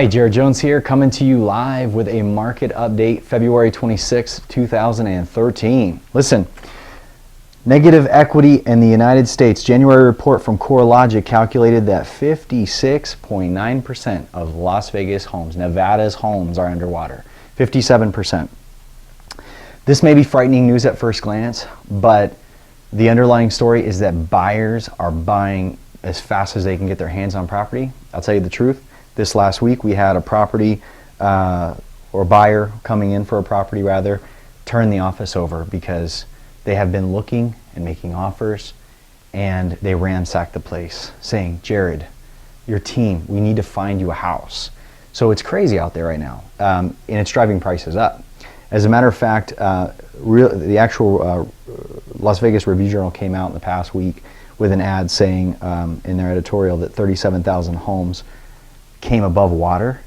Hi, Jared Jones here, coming to you live with a market update, February 26, 2013. Listen, negative equity in the United States. January report from CoreLogic calculated that 56.9% of Las Vegas homes, Nevada's homes, are underwater. 57%. This may be frightening news at first glance, but the underlying story is that buyers are buying as fast as they can get their hands on property. I'll tell you the truth. This last week we had a property or buyer coming in for a property rather turn the office over because they have been looking and making offers, and they ransacked the place saying, Jared, your team, we need to find you a house. So it's crazy out there right now, and it's driving prices up. As a matter of fact, the actual Las Vegas Review-Journal came out in the past week with an ad saying in their editorial that 37,000 homes came above water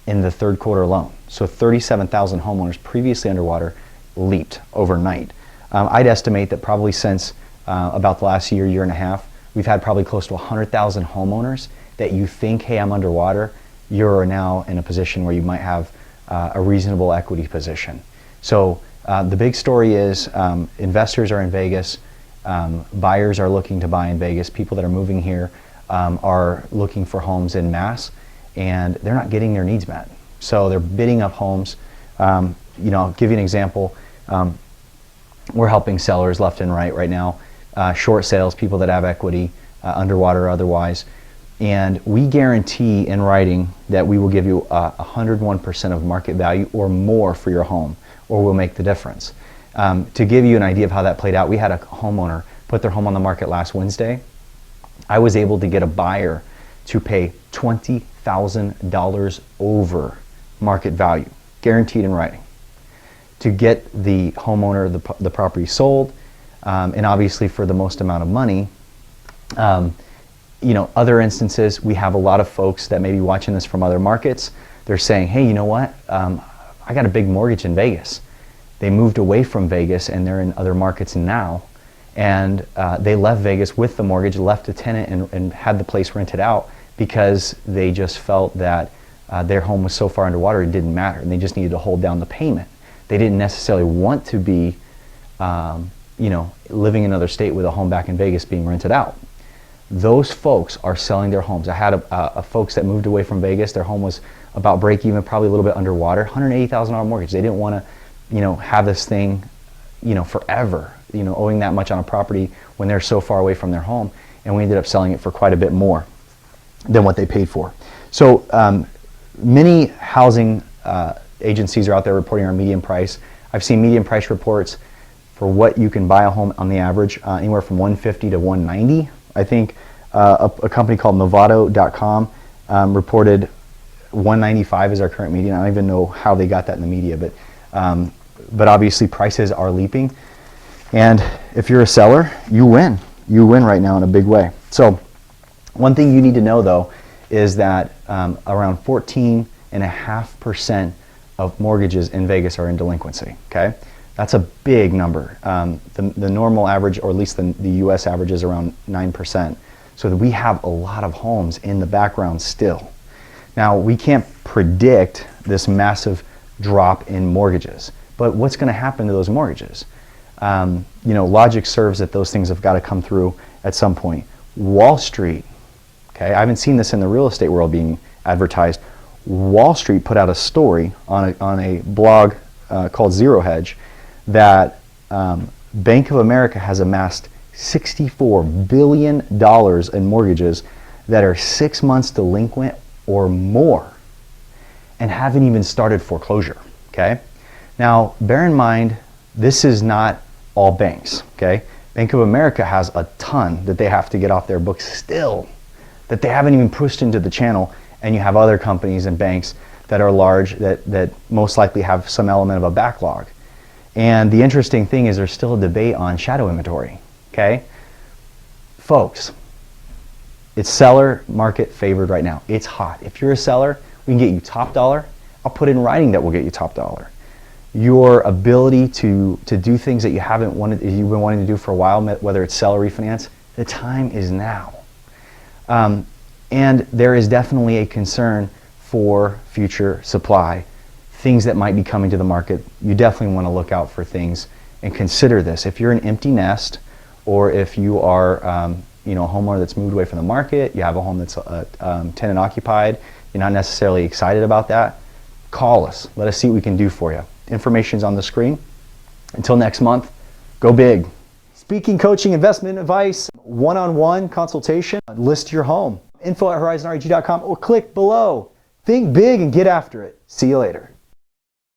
in the third quarter alone. So 37,000 homeowners previously underwater leaped overnight. I'd estimate that probably since about the last year, year and a half, we've had probably close to 100,000 homeowners that you think, hey, I'm underwater, you're now in a position where you might have a reasonable equity position. So the big story is investors are in Vegas, buyers are looking to buy in Vegas, people that are moving here are looking for homes en masse, and they're not getting their needs met. So they're bidding up homes. I'll give you an example. We're helping sellers left and right now, short sales, people that have equity, underwater or otherwise, and we guarantee in writing that we will give you 101% of market value or more for your home, or we'll make the difference. To give you an idea of how that played out, we had a homeowner put their home on the market last Wednesday. I was able to get a buyer to pay $20,000 over market value, guaranteed in writing, to get the homeowner the property sold, and obviously for the most amount of money. Other instances, we have a lot of folks that may be watching this from other markets. They're saying, hey, you know what? I got a big mortgage in Vegas. They moved away from Vegas and they're in other markets now. And they left Vegas with the mortgage, left a tenant, and had the place rented out because they just felt that their home was so far underwater it didn't matter, and they just needed to hold down the payment. They didn't necessarily want to be living in another state with a home back in Vegas being rented out. Those folks are selling their homes. I had a folks that moved away from Vegas. Their home was about break even, probably a little bit underwater, $180,000 mortgage. They didn't want to have this thing forever, owing that much on a property when they're so far away from their home, and we ended up selling it for quite a bit more than what they paid for. So many housing agencies are out there reporting our median price. I've seen median price reports for what you can buy a home on the average, anywhere from $150 to $190. I think a company called Movado.com reported $195 is our current median. I don't even know how they got that in the media, but obviously prices are leaping. And if you're a seller, you win. You win right now in a big way. So one thing you need to know, though, is that around 14.5% of mortgages in Vegas are in delinquency. Okay, that's a big number. The normal average, or at least the U.S. average, is around 9%. So that we have a lot of homes in the background still. Now, we can't predict this massive drop in mortgages, but what's going to happen to those mortgages? Logic serves that those things have got to come through at some point. Wall Street, okay, I haven't seen this in the real estate world being advertised. Wall Street put out a story on a blog called Zero Hedge that Bank of America has amassed $64 billion in mortgages that are 6 months delinquent or more and haven't even started foreclosure. Okay, now bear in mind, this is not all banks. Okay, Bank of America has a ton that they have to get off their books still, that they haven't even pushed into the channel, and you have other companies and banks that are large that most likely have some element of a backlog. And the interesting thing is there's still a debate on shadow inventory. Okay, folks, it's seller market favored right now. It's hot. If you're a seller, we can get you top dollar. I'll put in writing that we'll get you top dollar. Your ability to do things that you've been wanting to do for a while, whether it's sell or refinance, the time is now. And there is definitely a concern for future supply, things that might be coming to the market. You definitely want to look out for things and consider this. If you're an empty nest, or if you are a homeowner that's moved away from the market, you have a home that's tenant occupied, you're not necessarily excited about that, call us. Let us see what we can do for you. Information's on the screen. Until next month, go big. Speaking, coaching, investment advice, one-on-one consultation, list your home. info@horizonreg.com or click below. Think big and get after it. See you later.